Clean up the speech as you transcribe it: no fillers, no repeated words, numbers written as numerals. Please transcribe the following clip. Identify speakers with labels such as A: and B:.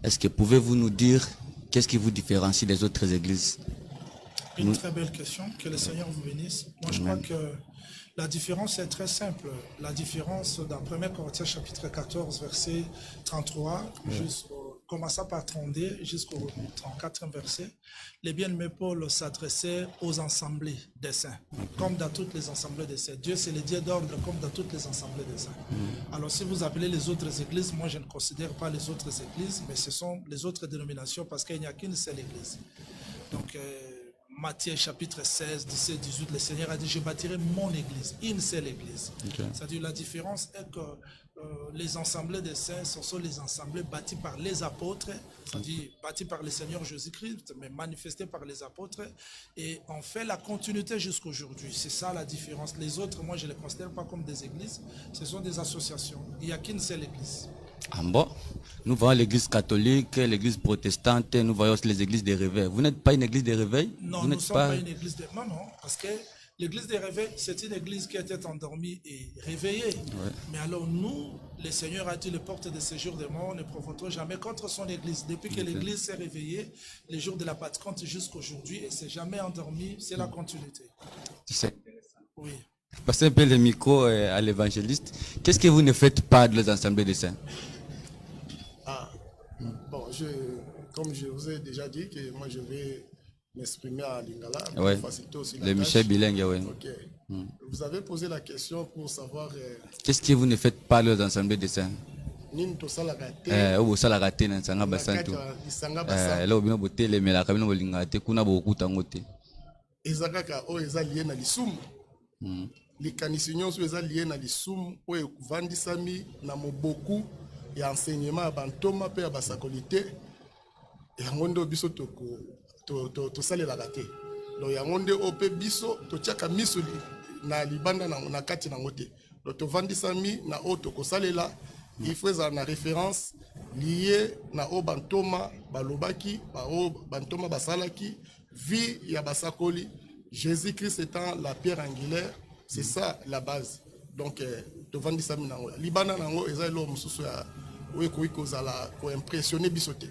A: Est-ce que pouvez-vous nous dire qu'est-ce qui vous différencie des autres églises?
B: Une très belle question. Que le Seigneur vous bénisse. Moi, je crois que la différence est très simple. La différence dans 1 Corinthiens chapitre 14, verset 33, commençant par 32 jusqu'au 34e verset, les bien-aimés Paul s'adressait aux assemblées des saints, comme dans toutes les assemblées des saints. Dieu, c'est le Dieu d'ordre, comme dans toutes les assemblées des saints. Alors, si vous appelez les autres églises, moi, je ne considère pas les autres églises, mais ce sont les autres dénominations parce qu'il n'y a qu'une seule église. Donc, Matthieu chapitre 16, 17, 18, le Seigneur a dit, je bâtirai mon église, une seule église. C'est-à-dire la différence est que les assemblées des saints, ce sont les assemblées bâties par les apôtres, c'est-à-dire bâties par le Seigneur Jésus-Christ, mais manifestées par les apôtres, et on fait la continuité jusqu'à aujourd'hui. C'est ça la différence. Les autres, moi, je ne les considère pas comme des églises, ce sont des associations. Il n'y a qu'une seule église.
A: Ah bon? Nous voyons l'église catholique, l'église protestante, nous voyons aussi les églises des réveils. Vous n'êtes pas une église des réveils?
B: Non, nous ne sommes pas une église des... Non, parce que l'église des réveils, c'est une église qui était endormie et réveillée. Ouais. Mais alors nous, le Seigneur a dit, les portes de séjour des morts ne profiteront jamais contre son église. Depuis que l'église s'est réveillée, les jours de la Pentecôte jusqu'à aujourd'hui, et c'est jamais endormi, c'est la continuité.
A: C'est
B: oui.
A: Passez un peu le micro à l'évangéliste. Qu'est-ce que vous ne faites pas de les assemblées des saints?
C: Bon, comme je vous ai déjà dit, que moi je vais m'exprimer à Lingala,
A: ouais.
C: pour faciliter aussi la
A: le
C: tâche.
A: Michel bilingue, oui.
C: Okay. Vous avez posé la question pour savoir...
A: Qu'est-ce que vous ne faites pas de les assemblées des saints?
C: ezakaka oyo eza lié na lisumu likanisi nyonso eza lié na lisumu oyo ekuvandisami na moboku ya enseignement ya bantoma mpe ya basakoli te yango nde biso tosalelaka te donc yango nde oyo mpe biso totiaka miso na libanda na kati nango te donc tovandisami na oyo tokosalela il faut ezala na référence lié na oyo bantoma balobaki oyo bantoma basalaki vie ya basakoli, Jésus-Christ étant la pierre angulaire, c'est ça la base. Donc, tovandi sami nango. Libana nango eza elo mususu ya oyo koyi kozala ko impressionner bisote.